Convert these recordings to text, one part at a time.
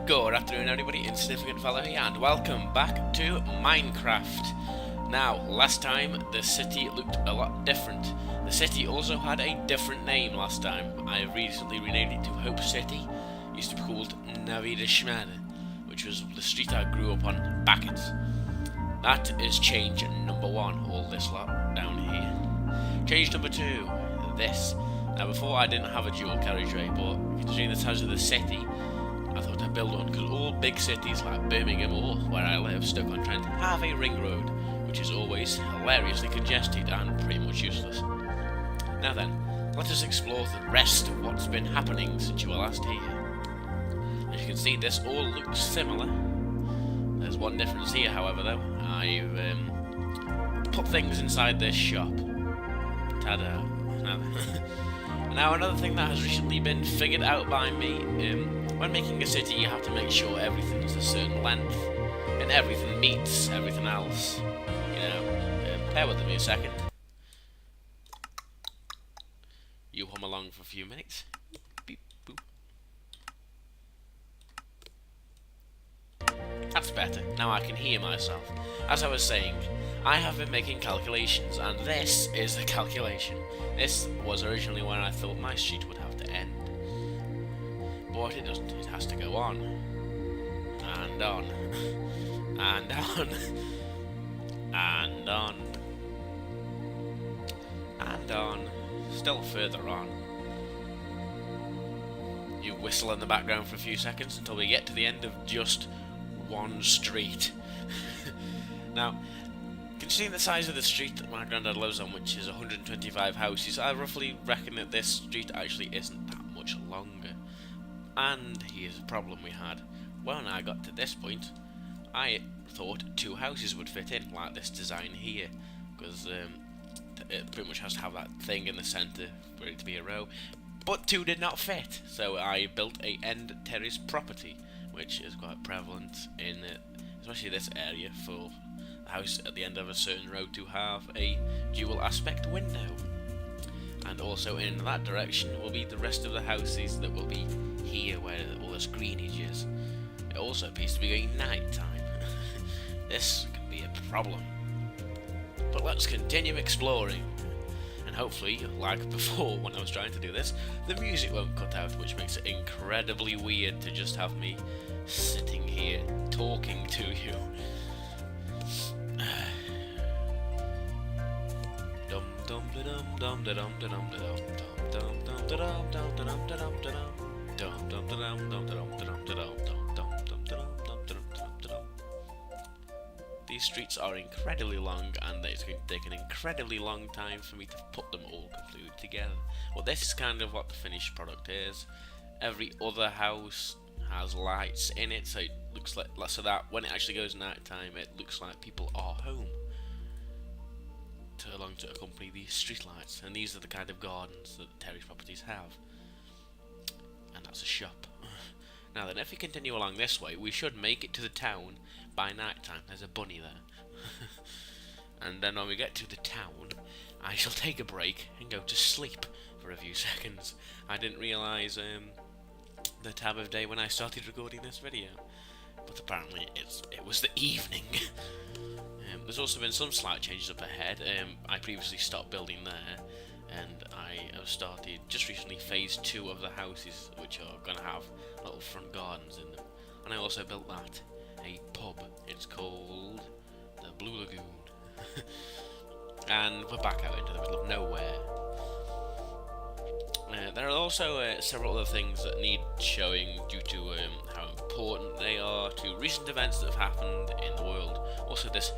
Good afternoon everybody, Insignificant Fellow here, and welcome back to Minecraft. Now, last time the city looked a lot different. The city also had a different name last time. I recently renamed it to Hope City. It used to be called Navidad, which was the street I grew up on, Backett. That is change number one, all this lot down here. Change number two, this. Now before I didn't have a dual carriageway, but considering the size of the city, I thought I'd build one, because all big cities like Birmingham or where I live, Stoke-on-Trent, have a ring road, which is always hilariously congested and pretty much useless. Now then, let us explore the rest of what's been happening since you were last here. As you can see, this all looks similar. There's one difference here, however, though. I've put things inside this shop. Ta-da. Now another thing that has recently been figured out by me, when making a city you have to make sure everything's a certain length, and everything meets everything else. You know, bear with me a second. You hum along for a few minutes. Beep, boop. That's better, now I can hear myself. As I was saying, I have been making calculations, and this is the calculation. This was originally where I thought my street would have to end. But it doesn't, it has to go on. And on. And on. And on. And on. Still further on. You whistle in the background for a few seconds until we get to the end of just one street. Now, considering the size of the street that my granddad lives on, which is 125 houses, I roughly reckon that this street actually isn't that much longer. And here's a problem we had. When I got to this point, I thought 2 houses would fit in, like this design here, because it pretty much has to have that thing in the centre for it to be a row. But 2 did not fit, so I built a end terrace property, which is quite prevalent in especially this area, for the house at the end of a certain road to have a dual aspect window. And also in that direction will be the rest of the houses that will be here where all this greenage is. It also appears to be going night time. This could be a problem. But let's continue exploring. And hopefully, like before when I was trying to do this, the music won't cut out, which makes it incredibly weird to just have me sitting here talking to you. Dum dum dum dum dum dum dum dum dum dum dum dum dum dum dum dum dum dum dum. These streets are incredibly long, and it's going to take an incredibly long time for me to put them all completely together. Well, this is kind of what the finished product is. Every other house has lights in it, so it looks like, so that when it actually goes night time, it looks like people are home, along to accompany these street lights. And these are the kind of gardens that the terrace properties have. And that's a shop. Now then, if we continue along this way, we should make it to the town by night time. There's a bunny there. And then when we get to the town, I shall take a break and go to sleep for a few seconds. I didn't realise the time of day when I started recording this video, but apparently it was the evening. There's also been some slight changes up ahead. I previously stopped building there, and I have started just recently phase 2 of the houses, which are going to have little front gardens in them. And I also built that, a pub. It's called the Blue Lagoon. And we're back out into the middle of nowhere. There are also several other things that need showing due to how important they are to recent events that have happened in the world. Also, this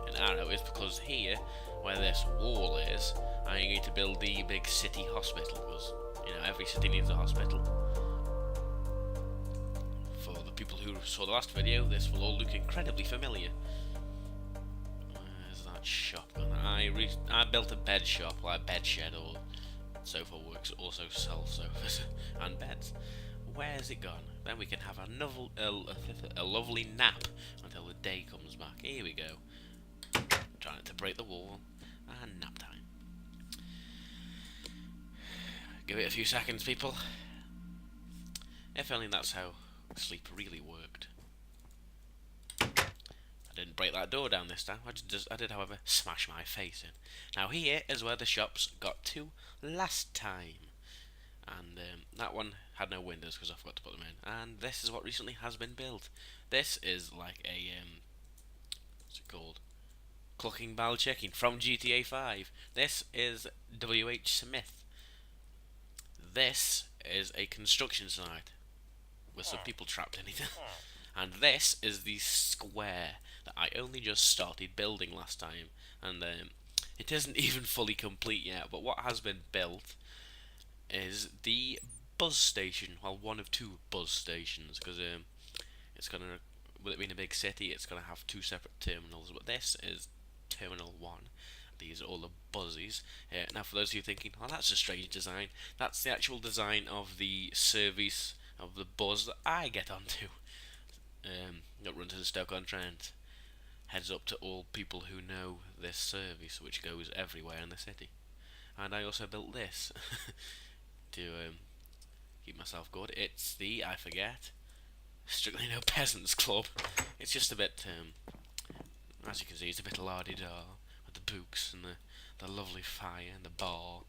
an arrow is because here, where this wall is, I need to build the big city hospital, because you know every city needs a hospital. For the people who saw the last video, this will all look incredibly familiar. Where's that shop gone? I built a bed shop, like a bed shed, or Sofa Works also sells sofas and beds. Where's it gone? Then we can have a lovely nap until the day comes back. Here we go. Trying to break the wall, and nap time. Give it a few seconds, people. If only that's how Sleep really worked. I didn't break that door down this time. I did, however, smash my face in. Now here is where the shops got to last time. And that one had no windows because I forgot to put them in. And this is what recently has been built. This is like a what's it called? Clucking Bell Chicken from GTA 5. This is W.H. Smith. This is a construction site with some people trapped in it. And this is the square that I only just started building last time. And it isn't even fully complete yet, but what has been built is the buzz station. Well, one of two buzz stations, because it's gonna, with it being a big city, it's gonna have two separate terminals. But this is Terminal 1. These are all the buzzies. Now, for those of you thinking, oh, that's a strange design, that's the actual design of the service of the buzz that I get onto. That runs to Stoke-on-Trent. Heads up to all people who know this service, which goes everywhere in the city. And I also built this to keep myself good. It's the, I forget, Strictly No Peasants Club. It's just a bit, as you can see, it's a bit la-di-da with the books and the lovely fire and the bar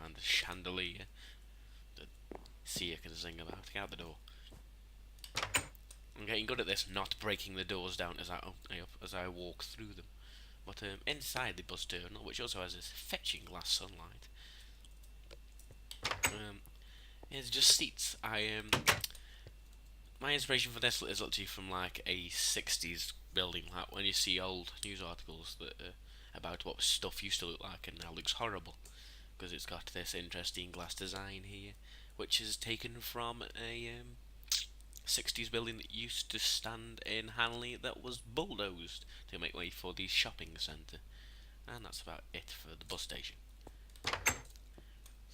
and the chandelier that Sia can sing about. Get out the door. I'm getting good at this, not breaking the doors down as I walk through them. But inside the bus terminal, which also has this fetching glass sunlight, it's just seats. My inspiration for this is literally from like a 60s building, like when you see old news articles that about what stuff used to look like and now looks horrible, because it's got this interesting glass design here, which is taken from a 60s building that used to stand in Hanley that was bulldozed to make way for the shopping centre. And that's about it for the bus station.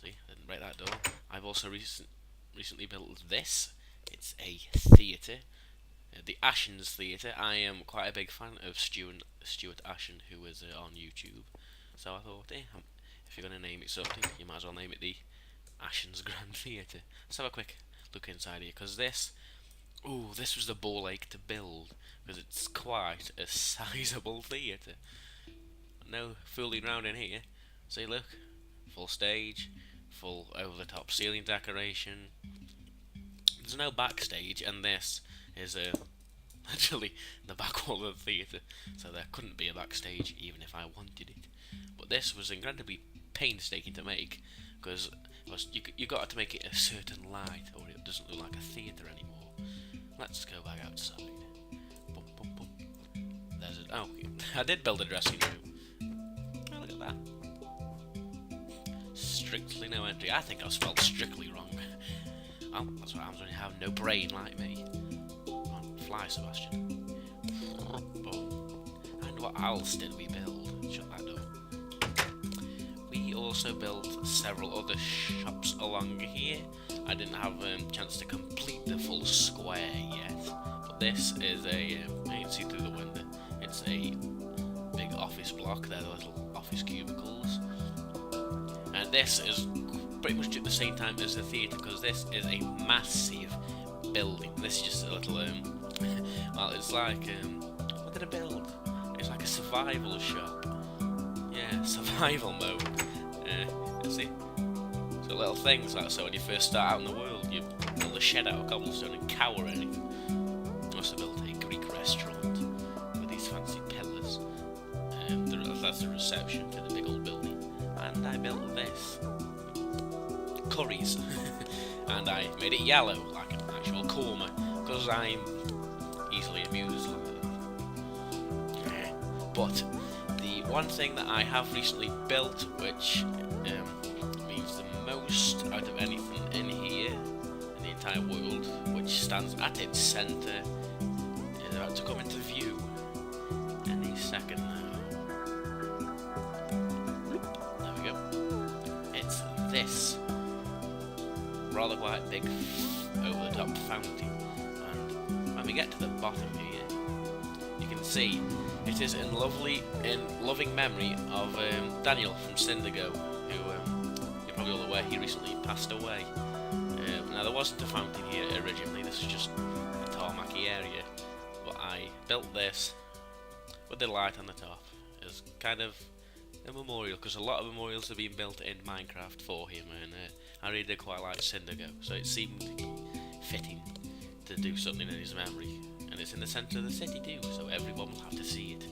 See, I didn't break that door. I've also recently built this. It's a theatre, the Ashens Theatre. I am quite a big fan of Stuart Ashen, who is on YouTube. So I thought, if you're going to name it something, you might as well name it the Ashens Grand Theatre. Let's have a quick look inside here, because this was the ball ache to build, because it's quite a sizable theatre. No fooling around in here. See, look, full stage, full over-the-top ceiling decoration. There's no backstage, and this is actually the back wall of the theatre, so there couldn't be a backstage even if I wanted it. But this was incredibly painstaking to make, because you got to make it a certain light, or it doesn't look like a theatre anymore. Let's go back outside. Boom, boom, boom. I did build a dressing room. Oh, look at that. Strictly no entry. I think I spelled strictly wrong. Oh, that's what happens when you have no brain like me. Come on, fly, Sebastian. Boom. And what else did we build? Shut that door. We also built several other shops along here. I didn't have a chance to complete the full square yet, but this is you can see through the window, it's a big office block. They're the little office cubicles, and this is pretty much at the same time as the theatre, because this is a massive building. This is just a little well, it's like what did I build? It's like a survival shop. Yeah, survival mode. Let's see. So little things like, so when you first start out in the world, you build a shed out of cobblestone and cower in it. I also built a Greek restaurant with these fancy pillars. That's the reception to the big old building. And I built this. Curries. And I made it yellow, like an actual korma, because I'm easily amused like that. But the one thing that I have recently built, which means the most out of anything in here, in the entire world, which stands at its centre, is about to come into view any second now. There we go. It's this rather quite big over-the-top fountain, and when we get to the bottom here, you can see it is in loving memory of Daniel from Syndigo, who you're probably all aware he recently passed away. Now there wasn't a fountain here originally, this was just a tarmacy area, but I built this with the light on the top as kind of a memorial, because a lot of memorials are being built in Minecraft for him, and I really did quite like Cindergo, so it seemed fitting to do something in his memory. And it's in the centre of the city too, so everyone will have to see it.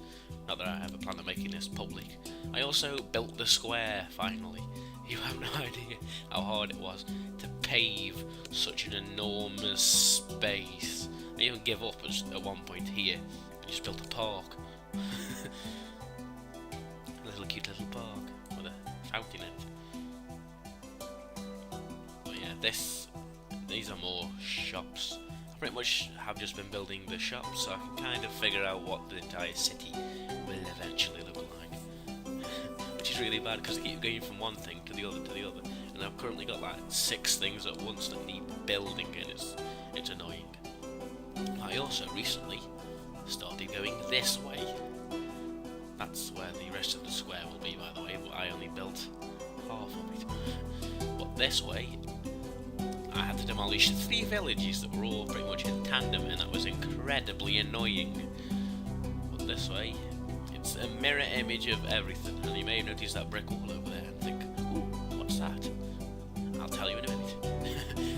Not that I have a plan of making this public. I also built the square, finally. You have no idea how hard it was to pave such an enormous space. I even gave up at one point here and just built a park. A little cute little park with a fountain in it. But yeah, these are more shops. I pretty much have just been building the shops, so I can kind of figure out what the entire city will eventually look like. Which is really bad because I keep going from one thing to the other to the other, and I've currently got like 6 things at once that need building, and it's annoying. I also recently started going this way. That's where the rest of the square will be, by the way, but I only built half of it. But this way, I had to demolish 3 villages that were all pretty much in tandem, and that was incredibly annoying. But this way, it's a mirror image of everything, and you may have noticed that brick wall over there and think, ooh, what's that? I'll tell you in a minute.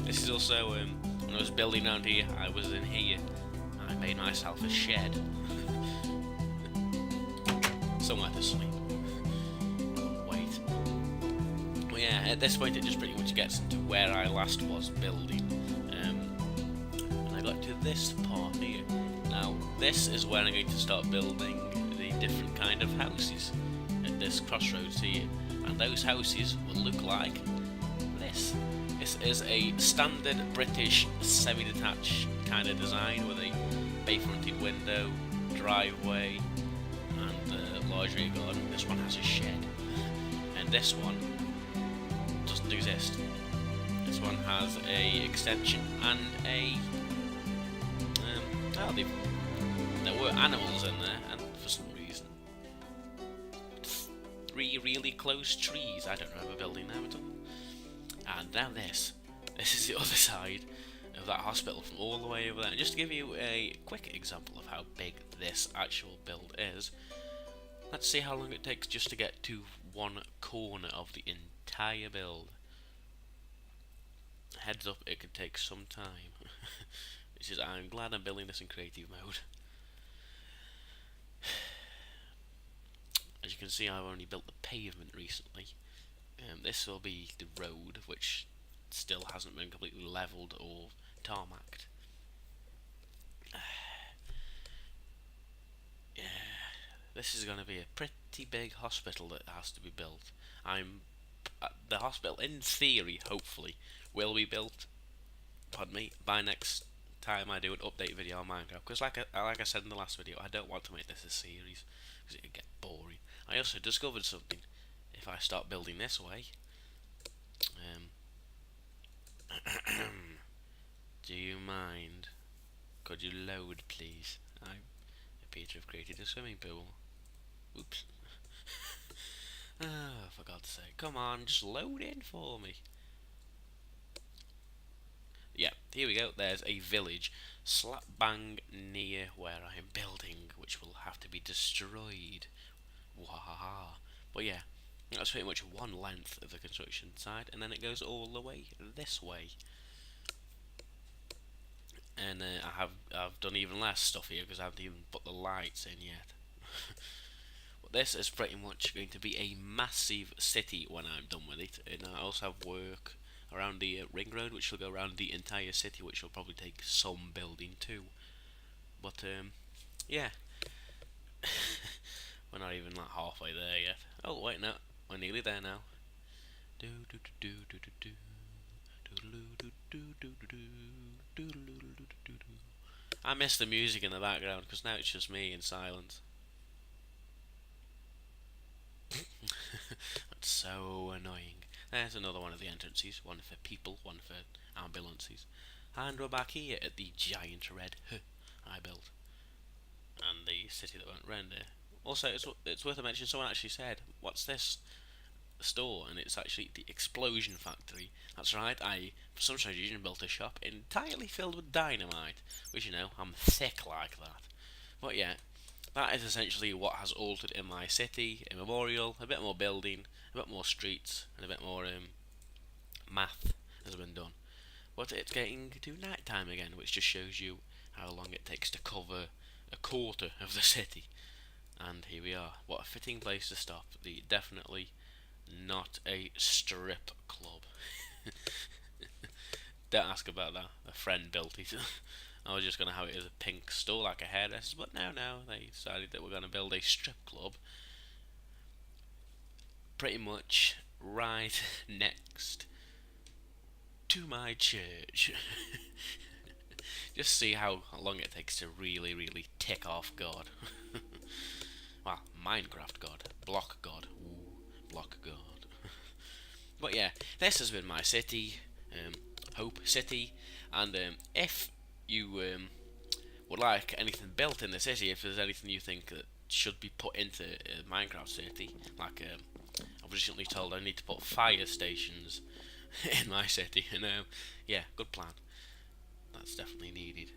This is also, when I was building around here, I was in here, and I made myself a shed. Somewhere to sleep. Wait. Well, yeah, at this point it just pretty much gets into where I last was building. And I got to this part here. Now, this is where I'm going to start building the different kind of houses at this crossroads here. And those houses will look like this. This is a standard British semi-detached kind of design with a bay-fronted window, driveway, large rear garden. This one has a shed, and this one doesn't exist. This one has a extension and a there were animals in there, and for some reason 3 really close trees. I don't remember building them at all. And now this is the other side of that hospital from all the way over there. And just to give you a quick example of how big this actual build is, let's see how long it takes just to get to one corner of the entire build. Heads up, it could take some time. Which is, I'm glad I'm building this in creative mode. As you can see, I've only built the pavement recently. This will be the road, which still hasn't been completely levelled or tarmacked. Yeah. This is going to be a pretty big hospital that has to be built. The hospital, in theory, hopefully, will be built, pardon me, by next time I do an update video on Minecraft. Because like I said in the last video, I don't want to make this a series, because it would get boring. I also discovered something. If I start building this way, do you mind? Could you load, please? I appear to have created a swimming pool. Oops. Oh, for God's sake. Come on, just load in for me. Yeah, here we go. There's a village slap bang near where I am building, which will have to be destroyed. Wahaha. But yeah, that's pretty much one length of the construction side, and then it goes all the way this way. And I've done even less stuff here because I haven't even put the lights in yet. But this is pretty much going to be a massive city when I'm done with it. And I also have work around the ring road, which will go around the entire city, which will probably take some building too. But yeah, we're not even like halfway there yet. Oh wait, no, we're nearly there now. I miss the music in the background because now it's just me in silence. That's so annoying. There's another one of the entrances, one for people, one for ambulances. And we're back here at the giant red I built. And the city that won't render. Also, it's worth a mention, someone actually said, what's this? store, and it's actually the Explosion Factory. That's right, I, for some strange reason, built a shop entirely filled with dynamite, which, you know, I'm thick like that. But yeah, that is essentially what has altered in my city. A memorial, a bit more building, a bit more streets, and a bit more math has been done. But it's getting to night time again, which just shows you how long it takes to cover a quarter of the city. And here we are. What a fitting place to stop. The definitely not a strip club. Don't ask about that. A friend built it. I was just going to have it as a pink store like a hairdresser, but no, they decided that we're going to build a strip club pretty much right next to my church. Just see how long it takes to really tick off God. Well, Minecraft God, Block God, ooh, Block God. But yeah, this has been my city, Hope City, and if you would like anything built in the city, if there's anything you think that should be put into Minecraft City, like I was recently told I need to put fire stations in my city, and yeah, good plan. That's definitely needed.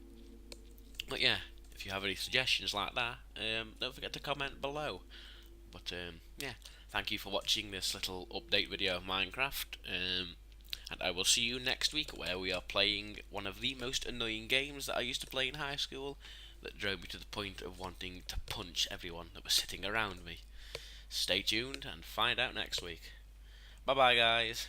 But yeah, if you have any suggestions like that, don't forget to comment below. But yeah, thank you for watching this little update video of Minecraft. And I will see you next week, where we are playing one of the most annoying games that I used to play in high school, that drove me to the point of wanting to punch everyone that was sitting around me. Stay tuned and find out next week. Bye bye, guys.